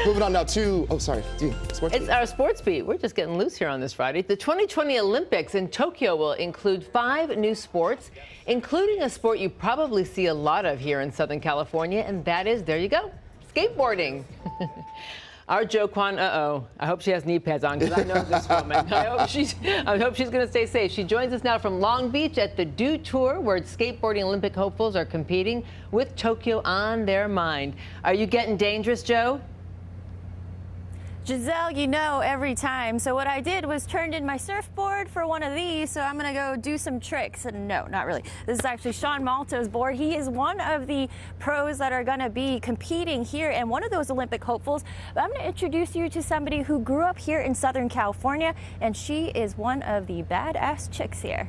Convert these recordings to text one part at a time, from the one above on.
Moving on now to, sports It's beat. our sports beat. We're just getting loose here on this Friday. The 2020 Olympics in Tokyo will include 5 new sports, including a sport you probably see a lot of here in Southern California, and that is, there you go, skateboarding. Our Kwon, I hope she has knee pads on because I know this woman. I hope she's going to stay safe. She joins us now from Long Beach at the Do Tour, where skateboarding Olympic hopefuls are competing with Tokyo on their mind. Are you getting dangerous, Jo? Giselle, you know, every time. So what I did was turned in my surfboard for one of these, so I'm gonna go do some tricks. And no, not really. This is actually Sean Malto's board. He is one of the pros that are gonna be competing here and one of those Olympic hopefuls. But I'm gonna introduce you to somebody who grew up here in Southern California, and she is one of the badass chicks here.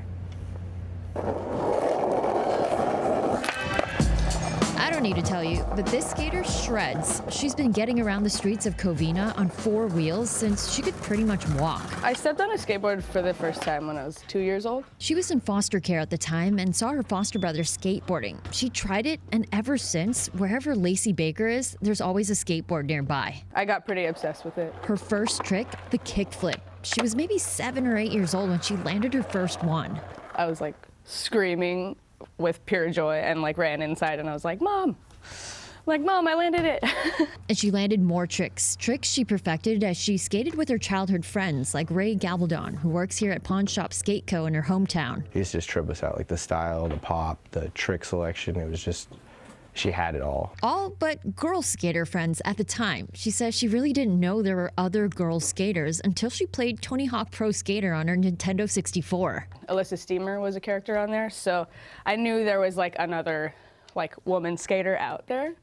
I don't need to tell you, but this skater shreds. She's been getting around the streets of Covina on 4 wheels since she could pretty much walk. I stepped on a skateboard for the first time when I was 2 years old. She was in foster care at the time and saw her foster brother skateboarding. She tried it, and ever since, wherever Lacey Baker is, there's always a skateboard nearby. I got pretty obsessed with it. Her first trick, the kickflip. She was maybe 7 or 8 years old when she landed her first one. I was like screaming with pure joy and like ran inside and I was like, Mom, I landed it. And she landed more tricks she perfected as she skated with her childhood friends like Ray Gabaldon, who works here at Pawn Shop Skate Co. in her hometown. He used to just trip us out, like the style, the pop, the trick selection. It was just, she had it all. All but girl skater friends at the time. She says she really didn't know there were other girl skaters until she played Tony Hawk Pro Skater on her Nintendo 64. Alyssa Steamer was a character on there, so I knew there was like another woman skater out there.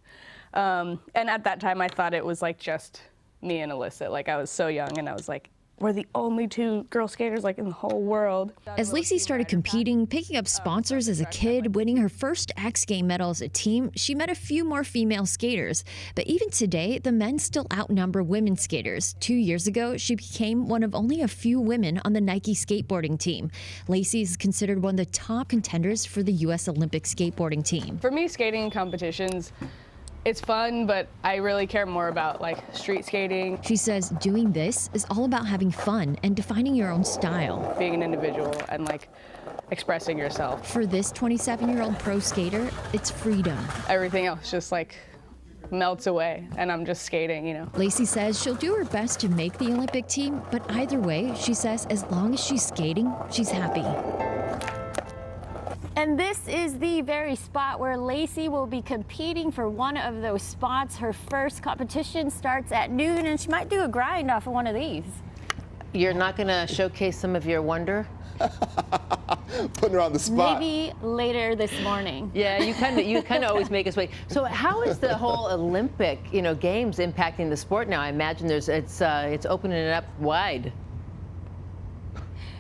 And at that time I thought it was like just me and Alyssa. Like I was so young and I was like, we're the only 2 girl skaters like in the whole world. As Lacey started competing, picking up sponsors as a kid, winning her first X Game medal as a team, she met a few more female skaters. But even today, the men still outnumber women skaters. 2 years ago, she became one of only a few women on the Nike skateboarding team. Lacey is considered one of the top contenders for the U.S. Olympic skateboarding team. For me, skating competitions, it's fun, but I really care more about like street skating. She says doing this is all about having fun and defining your own style. Being an individual and like expressing yourself. For this 27-year-old pro skater, it's freedom. Everything else just like melts away and I'm just skating, you know. Lacey says she'll do her best to make the Olympic team, but either way, she says as long as she's skating, she's happy. And this is the very spot where Lacey will be competing for one of those spots. Her first competition starts at noon, and she might do a grind off of one of these. You're not going to showcase some of your wonder? Putting her on the spot. Maybe later this morning. Yeah, you kind of always make us wait. So how is the whole Olympic, games impacting the sport now? I imagine it's opening it up wide.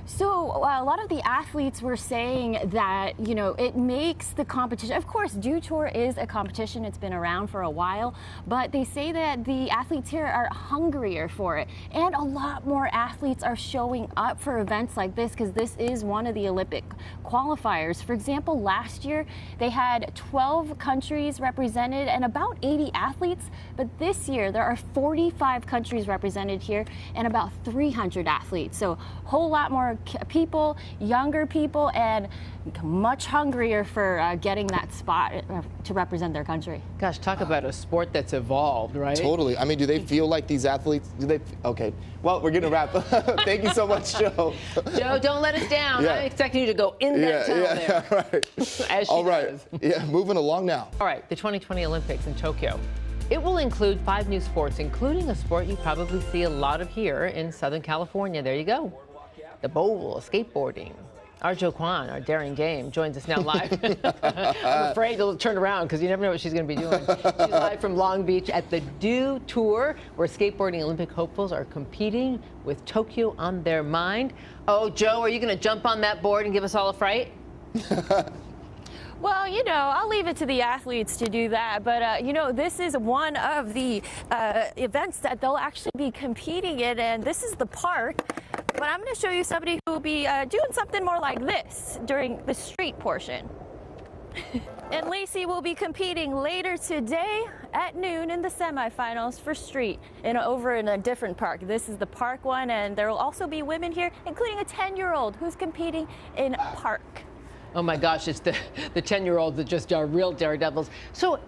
So a lot of the athletes were saying that, it makes the competition. Of course, Do Tour is a competition. It's been around for a while, but they say that the athletes here are hungrier for it. And a lot more athletes are showing up for events like this because this is one of the Olympic qualifiers. For example, last year they had 12 countries represented and about 80 athletes, but this year there are 45 countries represented here and about 300 athletes. So a whole lot more people, younger people, and much hungrier for getting that spot to represent their country. Gosh, talk about a sport that's evolved, right? Totally. I mean, do they feel like these athletes, okay. Well, we're going to wrap. Thank you so much, Jo. Jo, don't let us down. Yeah. I'm expecting you to go in that tunnel there. Right. As she All right. does. Yeah, moving along now. All right, the 2020 Olympics in Tokyo. It will include 5 new sports, including a sport you probably see a lot of here in Southern California. There you go. The bowl, skateboarding. Our Kwon, our daring dame, joins us now live. I'm afraid to turn around because you never know what she's going to be doing. She's live from Long Beach at the Do Tour, where skateboarding Olympic hopefuls are competing with Tokyo on their mind. Oh, Jo, are you going to jump on that board and give us all a fright? Well, I'll leave it to the athletes to do that. But, this is one of the events that they'll actually be competing in. And this is the park. But I'm going to show you somebody who will be doing something more like this during the street portion. And Lacey will be competing later today at noon in the semifinals for street over in a different park. This is the park one, and there will also be women here, including a 10-year-old who's competing in park. Oh my gosh, it's the 10-year-olds that just are real daredevils. So,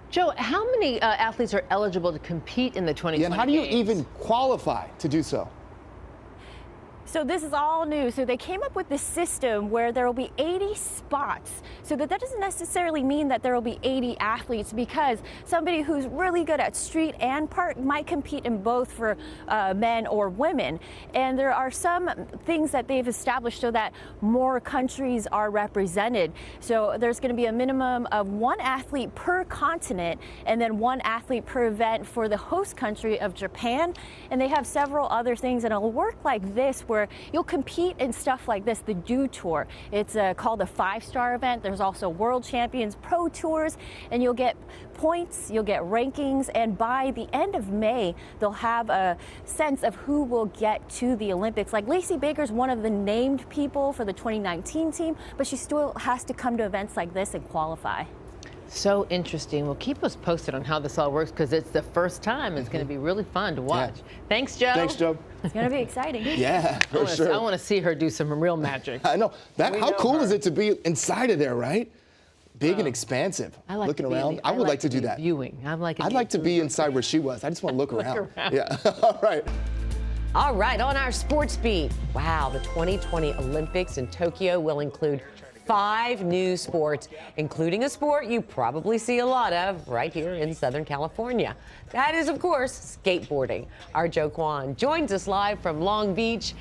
Joe, how many athletes are eligible to compete in the 2020 Yeah, and how do you games? even qualify to do so? So this is all new. So they came up with this system where there will be 80 spots. So that doesn't necessarily mean that there will be 80 athletes, because somebody who's really good at street and park might compete in both for men or women. And there are some things that they've established so that more countries are represented. So there's going to be a minimum of 1 athlete per continent and then 1 athlete per event for the host country of Japan. And they have several other things, and it'll work like this, where you'll compete in stuff like this, the Do Tour. It's called a 5-star event. There's also World Champions, Pro Tours, and you'll get points, you'll get rankings, and by the end of May, they'll have a sense of who will get to the Olympics. Like Lacey Baker's one of the named people for the 2019 team, but she still has to come to events like this and qualify. So interesting. Well, keep us posted on how this all works, because it's the first time. It's going to be really fun to watch. Yeah. Thanks, Joe. Thanks, Joe. It's going to be exciting. Yeah, for sure. I want to see her do some real magic. I know. How know cool her. is it to be inside of there, right? Big and expansive. I like Looking to be around. I would like to do that. Viewing. I'd like to be inside where she was. I just want to look around. around. Yeah. All right. All right, on our sports beat. Wow, the 2020 Olympics in Tokyo will include 5 new sports, including a sport you probably see a lot of right here in Southern California. That is, of course, skateboarding. Our Joe Kwon joins us live from Long Beach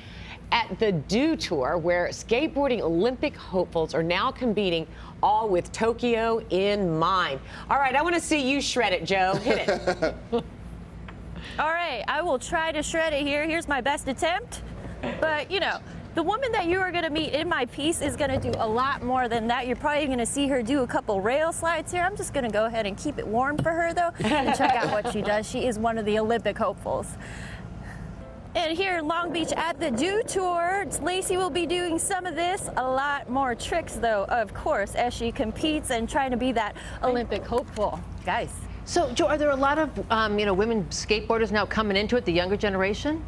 at the Do Tour, where skateboarding Olympic hopefuls are now competing, all with Tokyo in mind. All right, I want to see you shred it, Joe. Hit it. All right, I will try to shred it here. Here's my best attempt. But, you know, the woman that you are going to meet in my piece is going to do a lot more than that. You're probably going to see her do a couple rail slides here. I'm just going to go ahead and keep it warm for her, though, and check out what she does. She is one of the Olympic hopefuls. And here in Long Beach at the Do Tour, Lacey will be doing some of this, a lot more tricks, though, of course, as she competes and trying to be that Olympic hopeful. Guys. So, Joe, are there a lot of women skateboarders now coming into it, the younger generation?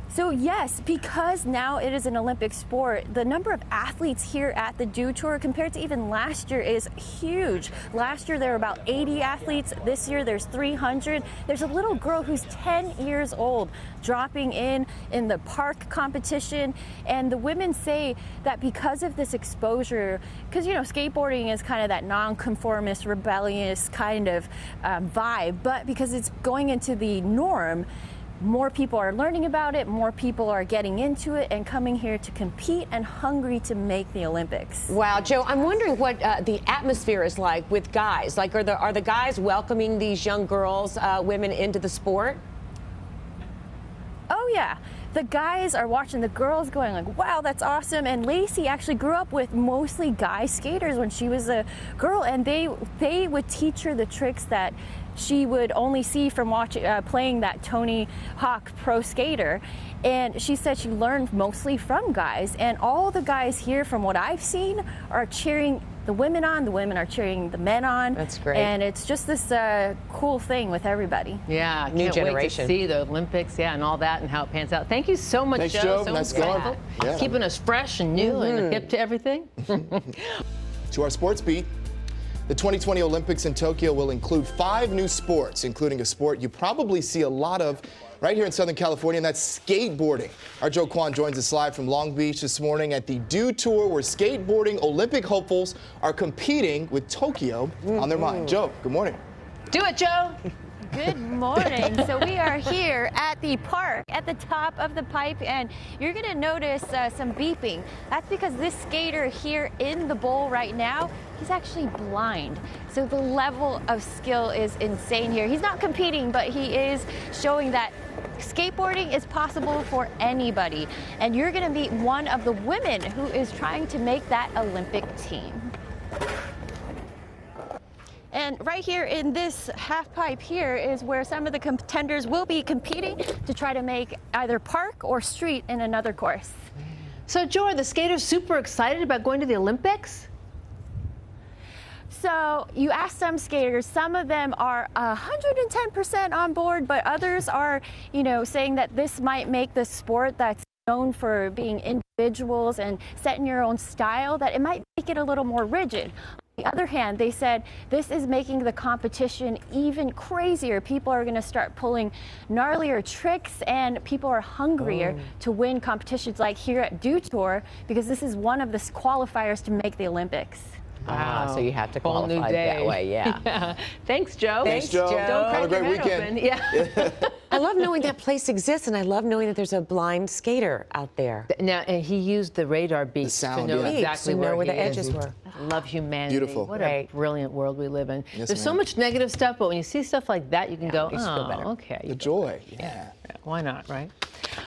So yes, because now it is an Olympic sport, the number of athletes here at the Do Tour compared to even last year is huge. Last year there were about 80 athletes. This year there's 300. There's a little girl who's 10 years old dropping in the park competition. And the women say that because of this exposure, because, you know, skateboarding is kind of that nonconformist, rebellious kind of vibe, but because it's going into the norm, more people are learning about it, more people are getting into it and coming here to compete and hungry to make the Olympics. Wow, Joe, I'm wondering what the atmosphere is like with guys. Like, are the guys welcoming these young girls, women into the sport? Oh yeah. The guys are watching the girls going like, wow, that's awesome. And Lacey actually grew up with mostly guy skaters when she was a girl, and they would teach her the tricks that she would only see from playing that Tony Hawk Pro Skater. And she said she learned mostly from guys. And all the guys here, from what I've seen, are cheering the women on. The women are cheering the men on. That's great. And it's just this cool thing with everybody. Yeah, New can't generation. wait to see the Olympics, and all that, and how it pans out. Thank you so much, Thanks, Joe. Joe. So Nice going. insightful. Yeah. Keeping us fresh and new and hip to everything. To our sports beat. The 2020 Olympics in Tokyo will include 5 new sports, including a sport you probably see a lot of right here in Southern California, and that's skateboarding. Our Joe Kwon joins us live from Long Beach this morning at the Do Tour, where skateboarding Olympic hopefuls are competing with Tokyo on their mind. Joe, good morning. Do it, Joe. Good morning. So we are here at the park at the top of the pipe, and you're going to notice some beeping. That's because this skater here in the bowl right now, he's actually blind. So the level of skill is insane here. He's not competing, but he is showing that skateboarding is possible for anybody. And you're going to meet one of the women who is trying to make that Olympic team. And right here in this half pipe here is where some of the contenders will be competing to try to make either park or street in another course. So, Joe, are the skaters super excited about going to the Olympics? So you ask some skaters, some of them are 110% on board, but others are, you know, saying that this might make the sport that's known for being individuals and setting your own style, that it might make it a little more rigid. On the other hand, they said this is making the competition even crazier. People are going to start pulling gnarlier tricks, and people are hungrier to win competitions like here at Dew Tour, because this is one of the qualifiers to make the Olympics. Wow. So you have to Whole new qualify day. that way, yeah. Yeah. Thanks, Joe. Thanks, Joe. Don't Have a crack great your head weekend. open. Yeah. I love knowing that place exists, and I love knowing that there's a blind skater out there. Now, and he used the radar beats sound, to know yeah. exactly To know where he the edges is. were. Love humanity. Beautiful. What Right. a brilliant world we live in. Yes, There's so ma'am. much negative stuff, but when you see stuff like that, you can go, makes you feel oh, better. okay. The joy. Yeah. Why not, right?